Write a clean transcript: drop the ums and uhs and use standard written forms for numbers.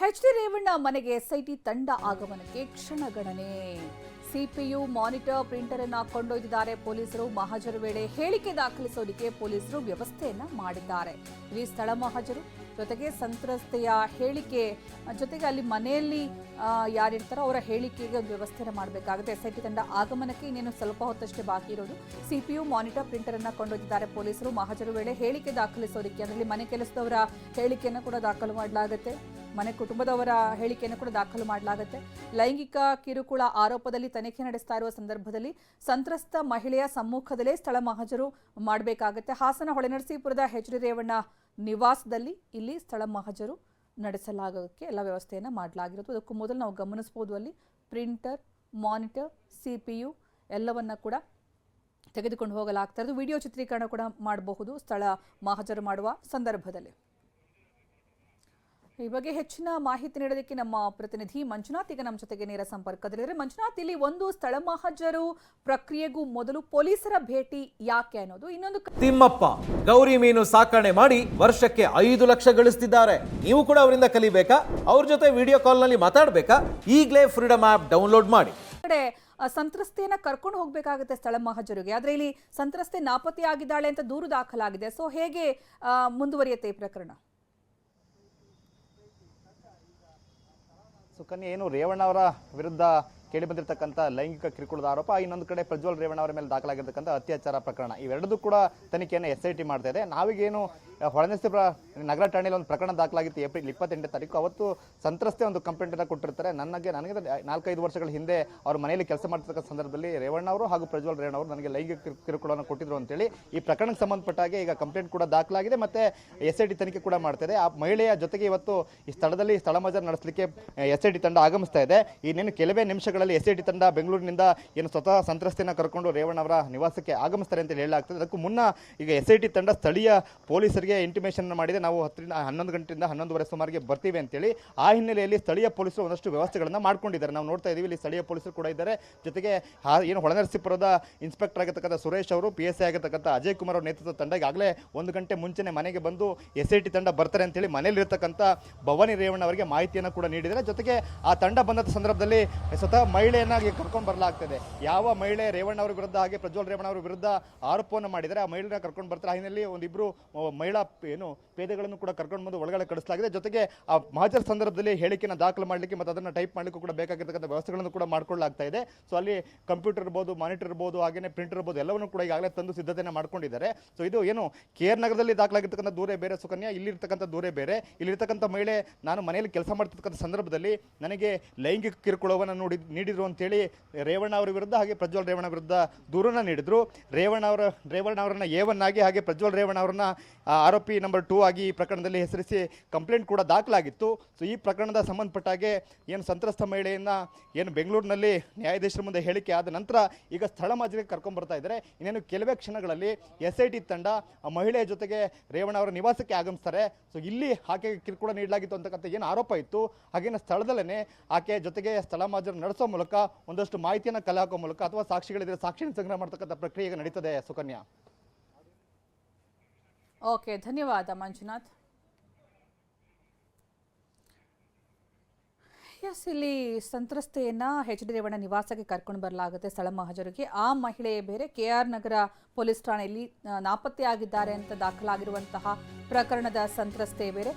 H D Revanna ಮನೆಗೆ SIT ತಂಡ ಆಗಮನಕ್ಕೆ ಕ್ಷಣಗಣನೆ. ಸಿಪಿಯು ಮಾನಿಟರ್ ಪ್ರಿಂಟರ್ ಅನ್ನ ಕೊಂಡೊಯ್ದಿದ್ದಾರೆ ಪೊಲೀಸರು. ಮಹಜರು ವೇಳೆ ಹೇಳಿಕೆ ದಾಖಲಿಸೋದಕ್ಕೆ ಪೊಲೀಸರು ವ್ಯವಸ್ಥೆಯನ್ನ ಮಾಡಿದ್ದಾರೆ. ಇಲ್ಲಿ ಸ್ಥಳ ಮಹಜರು ಜೊತೆಗೆ ಸಂತ್ರಸ್ತೆಯ ಹೇಳಿಕೆ ಜೊತೆಗೆ ಅಲ್ಲಿ ಮನೆಯಲ್ಲಿ ಯಾರಿರ್ತಾರೋ ಅವರ ಹೇಳಿಕೆಗೆ ಒಂದು ವ್ಯವಸ್ಥೆಯನ್ನು ಮಾಡಬೇಕಾಗುತ್ತೆ. ಎಸ್ಐಟಿ ತಂಡ ಆಗಮನಕ್ಕೆ ಇನ್ನೇನು ಸ್ವಲ್ಪ ಹೊತ್ತಷ್ಟೇ ಬಾಕಿ ಇರೋದು. ಸಿಪಿಯು ಮಾನಿಟರ್ ಪ್ರಿಂಟರ್ ಅನ್ನ ಕೊಂಡೊಯ್ದಿದ್ದಾರೆ ಪೊಲೀಸರು. ಮಹಜರು ವೇಳೆ ಹೇಳಿಕೆ ದಾಖಲಿಸೋದಕ್ಕೆ ಅದರಲ್ಲಿ ಮನೆ ಕೆಲಸದವರ ಹೇಳಿಕೆಯನ್ನು ಕೂಡ ದಾಖಲು ಮಾಡಲಾಗುತ್ತೆ. ಮನೆ ಕುಟುಂಬದವರ ಹೇಳಿಕೆಯನ್ನು ಕೂಡ ದಾಖಲು ಮಾಡಲಾಗುತ್ತೆ. ಲೈಂಗಿಕ ಕಿರುಕುಳ ಆರೋಪದಲ್ಲಿ ತನಿಖೆ ನಡೆಸ್ತಾ ಇರುವ ಸಂದರ್ಭದಲ್ಲಿ ಸಂತ್ರಸ್ತ ಮಹಿಳೆಯ ಸಮ್ಮುಖದಲ್ಲೇ ಸ್ಥಳ ಮಹಜರು ಮಾಡಬೇಕಾಗುತ್ತೆ. ಹಾಸನ ಹೊಳೆನರಸೀಪುರದ ಎಚ್ ಡಿ ರೇವಣ್ಣ ನಿವಾಸದಲ್ಲಿ ಇಲ್ಲಿ ಸ್ಥಳ ಮಹಜರು ನಡೆಸಲಾಗೋಕ್ಕೆ ಎಲ್ಲ ವ್ಯವಸ್ಥೆಯನ್ನು ಮಾಡಲಾಗಿರುತ್ತೆ. ಅದಕ್ಕೂ ಮೊದಲು ನಾವು ಗಮನಿಸಬಹುದು, ಅಲ್ಲಿ ಪ್ರಿಂಟರ್, ಮಾನಿಟರ್, ಸಿಪಿಯು ಎಲ್ಲವನ್ನ ಕೂಡ ತೆಗೆದುಕೊಂಡು ಹೋಗಲಾಗ್ತಾ ಇರೋದು. ವಿಡಿಯೋ ಚಿತ್ರೀಕರಣ ಕೂಡ ಮಾಡಬಹುದು ಸ್ಥಳ ಮಹಜರು ಮಾಡುವ ಸಂದರ್ಭದಲ್ಲಿ. ಈ ಬಗ್ಗೆ ಹೆಚ್ಚಿನ ಮಾಹಿತಿ ನೀಡೋದಕ್ಕೆ ನಮ್ಮ ಪ್ರತಿನಿಧಿ ಮಂಜುನಾಥ್ ಈಗ ನಮ್ಮ ಜೊತೆಗೆ ನೇರ ಸಂಪರ್ಕದಲ್ಲಿದ್ದಾರೆ. ಮಂಜುನಾಥ್, ಇಲ್ಲಿ ಒಂದು ಸ್ಥಳ ಮಹಜರು ಪ್ರಕ್ರಿಯೆಗೂ ಮೊದಲು ಪೊಲೀಸರ ಭೇಟಿ ಯಾಕೆ ಅನ್ನೋದು, ಇನ್ನೊಂದು ತಿಮ್ಮಪ್ಪ ಗೌರಿ ಮೀನು ಸಾಕಣೆ ಮಾಡಿ ವರ್ಷಕ್ಕೆ 5 ಲಕ್ಷ ಗಳಿಸ್ತಿದ್ದಾರೆ. ನೀವು ಕೂಡ ಅವರಿಂದ ಕಲಿಬೇಕಾ? ಅವ್ರ ಜೊತೆ ವಿಡಿಯೋ ಕಾಲ್ ನಲ್ಲಿ ಮಾತಾಡಬೇಕಾ? ಈಗಲೇ ಫ್ರೀಡಮ್ ಆಪ್ ಡೌನ್ಲೋಡ್ ಮಾಡಿ. ಕಡೆ ಸಂತ್ರಸ್ತೆಯನ್ನ ಕರ್ಕೊಂಡು ಹೋಗ್ಬೇಕಾಗುತ್ತೆ ಸ್ಥಳ ಮಹಜರಿಗೆ. ಆದ್ರೆ ಇಲ್ಲಿ ಸಂತ್ರಸ್ತೆ ನಾಪತ್ತೆ ಆಗಿದ್ದಾಳೆ ಅಂತ ದೂರು ದಾಖಲಾಗಿದೆ. ಸೊ ಹೇಗೆ ಮುಂದುವರಿಯುತ್ತೆ ಈ ಪ್ರಕರಣ? ಸುಕನ್ಯಾ, ಏನು ರೇವಣ್ಣ ಅವರ ವಿರುದ್ಧ ಕೇಳಿ ಬಂದಿರತಕ್ಕಂಥ ಲೈಂಗಿಕ ಕಿರುಕುಳದ ಆರೋಪ, ಇನ್ನೊಂದು ಕಡೆ ಪ್ರಜ್ವಲ್ ರೇವಣ್ಣ ಅವರ ಮೇಲೆ ದಾಖಲಾಗಿರ್ತಕ್ಕಂಥ ಅತ್ಯಾಚಾರ ಪ್ರಕರಣ, ಇವೆರಡೂ ಕೂಡ ತನಿಖೆಯನ್ನು SIT ಮಾಡ್ತಾ ಇದೆ. ನಾವೀಗೇನು ಹೊಳೆನರಸೀಪುರ ನಗರ ಠಾಣೆಯಲ್ಲಿ ಒಂದು ಪ್ರಕರಣ ದಾಖಲಾಗಿತ್ತು ಏಪ್ರಿಲ್ 28ನೇ ತಾರೀಕು. ಅವತ್ತು ಸಂತ್ರಸ್ತೆ ಒಂದು ಕಂಪ್ಲೇಂಟನ್ನು ಕೊಟ್ಟಿರ್ತಾರೆ. ನನಗೆ 4-5 ವರ್ಷಗಳ ಹಿಂದೆ ಅವ್ರ ಮನೆಯಲ್ಲಿ ಕೆಲಸ ಮಾಡ್ತಕ್ಕಂಥ ಸಂದರ್ಭದಲ್ಲಿ ರೇವಣ್ಣ ಅವರು ಹಾಗೂ ಪ್ರಜ್ವಲ್ ರೇವಣ್ಣ ಅವರು ನನಗೆ ಲೈಂಗಿಕ ಕಿರುಕುಳವನ್ನು ಕೊಟ್ಟಿದ್ರು ಅಂತೇಳಿ ಈ ಪ್ರಕರಣಕ್ಕೆ ಸಂಬಂಧಪಟ್ಟಾಗೆ ಈಗ ಕಂಪ್ಲೇಂಟ್ ಕೂಡ ದಾಖಲಾಗಿದೆ. ಮತ್ತೆ SIT ತನಿಖೆ ಕೂಡ ಮಾಡ್ತಾ ಇದೆ. ಆ ಮಹಿಳೆಯ ಜೊತೆಗೆ ಇವತ್ತು ಈ ಸ್ಥಳದಲ್ಲಿ ಸ್ಥಳ ಮಹಜರು ನಡೆಸಲಿಕ್ಕೆ SIT ತಂಡ ಆಗಮಿಸ್ತಾ ಇದೆ. ಇನ್ನೇನು ಕೆಲವೇ ನಿಮಿಷಗಳಲ್ಲಿ SIT ತಂಡ ಬೆಂಗಳೂರಿನಿಂದ ಏನು ಸ್ವತಃ ಸಂತ್ರಸ್ತೆಯನ್ನು ಕರ್ಕೊಂಡು ರೇವಣ್ಣ ಅವರ ನಿವಾಸಕ್ಕೆ ಆಗಮಿಸ್ತಾರೆ ಅಂತ ಹೇಳಲಾಗ್ತದೆ. ಅದಕ್ಕೂ ಮುನ್ನ ಈಗ SIT ತಂಡ ಸ್ಥಳೀಯ ಪೊಲೀಸರಿಗೆ ಇಂಟಿಮೇಷನ್ ಮಾಡಿದೆ. ನಾವು 11 ಗಂಟೆಯಿಂದ 11:30 ಸುಮಾರಿಗೆ ಬರ್ತೀವಿ ಅಂತೇಳಿ. ಆ ಹಿನ್ನೆಲೆಯಲ್ಲಿ ಸ್ಥಳೀಯ ಪೊಲೀಸರು ಒಂದಷ್ಟು ವ್ಯವಸ್ಥೆಗಳನ್ನು ಮಾಡ್ಕೊಂಡಿದ್ದಾರೆ. ನಾವು ನೋಡ್ತಾ ಇದೀವಿ, ಇಲ್ಲಿ ಸ್ಥಳೀಯ ಪೊಲೀಸರು ಕೂಡ ಇದ್ದಾರೆ. ಜೊತೆಗೆ ಏನು ಹೊಳೆನರಸೀಪುರದ ಇನ್ಸ್ಪೆಕ್ಟರ್ ಆಗಿರ್ತಕ್ಕಂಥ ಸುರೇಶ್ ಅವರು, PSI ಆಗಿರ್ತಕ್ಕಂಥ ಅಜಯ್ ಕುಮಾರ್ ಅವರ ನೇತೃತ್ವದ ತಂಡ ಈಗಾಗಲೇ 1 ಗಂಟೆ ಮುಂಚೆನೆ ಮನೆಗೆ ಬಂದು SIT ತಂಡ ಬರ್ತಾರೆ ಅಂತೇಳಿ ಮನೆಯಲ್ಲಿರ್ತಕ್ಕಂಥ ಭವಾನಿ ರೇವಣ್ಣ ಅವರಿಗೆ ಮಾಹಿತಿಯನ್ನು ಕೂಡ ನೀಡಿದ್ದಾರೆ. ಜೊತೆಗೆ ಆ ತಂಡ ಬಂದ ಸಂದರ್ಭದಲ್ಲಿ ಸ್ವತಃ ಮಹಿಳೆಯನ್ನಾಗಿ ಕರ್ಕೊಂಡು ಬರಲಾಗ್ತದೆ. ಯಾವ ಮಹಿಳೆ ರೇವಣ್ಣ ಅವರ ವಿರುದ್ಧ ಹಾಗೆ ಪ್ರಜ್ವಲ್ ರೇವಣ್ಣ ಅವರ ವಿರುದ್ಧ ಆರೋಪವನ್ನು ಮಾಡಿದರೆ ಆ ಮಹಿಳೆಯನ್ನ ಕರ್ಕೊಂಡು ಬರ್ತಾರೆ. ಆ ಹಿನ್ನೆಲೆಯಲ್ಲಿ ಒಂದಿಬ್ಬರು ಮಹಿಳಾ ಪೇದೆಗಳನ್ನು ಕೂಡ ಕರ್ಕೊಂಡು ಬಂದು ಒಳಗಡೆ ಕಳಿಸಲಾಗಿದೆ. ಜೊತೆಗೆ ಆ ಮಹಜರ್ ಸಂದರ್ಭದಲ್ಲಿ ಹೇಳಿಕೆಯನ್ನು ದಾಖಲು ಮಾಡಲಿಕ್ಕೆ ಮತ್ತು ಅದನ್ನು ಟೈಪ್ ಮಾಡಲಿಕ್ಕೂ ಕೂಡ ಬೇಕಾಗಿರ್ತಕ್ಕಂಥ ವ್ಯವಸ್ಥೆಗಳನ್ನು ಕೂಡ ಮಾಡ್ಕೊಳ್ಳಲಾಗ್ತಾ ಇದೆ. ಸೊ ಅಲ್ಲಿ ಕಂಪ್ಯೂಟರ್ ಇರ್ಬೋದು, ಮಾನಿಟರ್ ಇರ್ಬೋದು, ಹಾಗೆಯೇ ಪ್ರಿಂಟರ್ ಇರ್ಬೋದು, ಎಲ್ಲವನ್ನು ಕೂಡ ಈಗಾಗಲೇ ತಂದು ಸಿದ್ಧತೆಯನ್ನು ಮಾಡ್ಕೊಂಡಿದ್ದಾರೆ. ಸೊ ಇದು ಏನು KR ನಗರದಲ್ಲಿ ದಾಖಲಾಗಿರ್ತಕ್ಕಂಥ ದೂರೇ ಬೇರೆ ಸುಕನ್ಯಾ, ಇಲ್ಲಿರ್ತಕ್ಕಂಥ ದೂರೇ ಬೇರೆ. ಇಲ್ಲಿರ್ತಕ್ಕಂಥ ಮಹಿಳೆ ನಾನು ಮನೆಯಲ್ಲಿ ಕೆಲಸ ಮಾಡ್ತಿರ್ತಕ್ಕಂಥ ಸಂದರ್ಭದಲ್ಲಿ ನನಗೆ ಲೈಂಗಿಕ ಕಿರುಕುಳವನ್ನು ನೀಡಿದ್ರು ಅಂತೇಳಿ ರೇವಣ್ಣ ಅವರ ವಿರುದ್ಧ ಹಾಗೆ ಪ್ರಜ್ವಲ್ ರೇವಣ್ಣ ವಿರುದ್ಧ ದೂರನ್ನು ನೀಡಿದ್ರು. ರೇವಣ್ಣ ಅವರನ್ನ A1 ಆಗಿ ಹಾಗೆ ಪ್ರಜ್ವಲ್ ರೇವಣ್ಣ ಅವರನ್ನ ಆರೋಪಿ ನಂಬರ್ 2 ಆಗಿ ಈ ಪ್ರಕರಣದಲ್ಲಿ ಹೆಸರಿಸಿ ಕಂಪ್ಲೇಂಟ್ ಕೂಡ ದಾಖಲಾಗಿತ್ತು. ಸೊ ಈ ಪ್ರಕರಣದ ಸಂಬಂಧಪಟ್ಟಾಗೆ ಏನು ಸಂತ್ರಸ್ತ ಮಹಿಳೆಯನ್ನ ಏನು ಬೆಂಗಳೂರಿನಲ್ಲಿ ನ್ಯಾಯಾಧೀಶರ ಮುಂದೆ ಹೇಳಿಕೆ ಆದ ನಂತರ ಈಗ ಸ್ಥಳ ಮಹಜರಿಗೆ ಕರ್ಕೊಂಡು ಬರ್ತಾ ಇದ್ದಾರೆ. ಇನ್ನೇನು ಕೆಲವೇ ಕ್ಷಣಗಳಲ್ಲಿ SIT ತಂಡ ಆ ಮಹಿಳೆಯ ಜೊತೆಗೆ ರೇವಣ್ಣ ಅವರ ನಿವಾಸಕ್ಕೆ ಆಗಮಿಸ್ತಾರೆ. ಸೊ ಇಲ್ಲಿ ಆಕೆಗೆ ಕಿರುಕುಳ ನೀಡಲಾಗಿತ್ತು ಅಂತಕ್ಕಂಥ ಏನು ಆರೋಪ ಇತ್ತು, ಹಾಗೇನು ಸ್ಥಳದಲ್ಲೇ ಆಕೆ ಜೊತೆಗೆ ಸ್ಥಳ ಮಹಜರು ನಡೆಸೋ ಮೂಲಕ ಒಂದಷ್ಟು ಮಾಹಿತಿಯನ್ನು ಕಲೆ ಹಾಕೋ ಮೂಲಕ ಅಥವಾ ಸಾಕ್ಷಿಗಳಿದ್ರೆ ಸಾಕ್ಷಿಯನ್ನು ಸಂಗ್ರಹ ಮಾಡ್ತಕ್ಕಂಥ ಪ್ರಕ್ರಿಯೆ ಈಗ ನಡೀತದೆ ಸುಕನ್ಯಾ. ಓಕೆ, ಧನ್ಯವಾದ ಮಂಜುನಾಥ್. ಇಲ್ಲಿ ಸಂತ್ರಸ್ತೆಯನ್ನ ಎಚ್ ಡಿ ರೇವಣ್ಣ ನಿವಾಸಕ್ಕೆ ಕರ್ಕೊಂಡು ಬರಲಾಗುತ್ತೆ ಸ್ಥಳ ಮಹಜರಿಗೆ. ಆ ಮಹಿಳೆ ಬೇರೆ, KR ನಗರ ಪೊಲೀಸ್ ಠಾಣೆಯಲ್ಲಿ ನಾಪತ್ತೆ ಆಗಿದ್ದಾರೆ ಅಂತ ದಾಖಲಾಗಿರುವಂತಹ ಪ್ರಕರಣದ ಸಂತ್ರಸ್ತೆ ಬೇರೆ.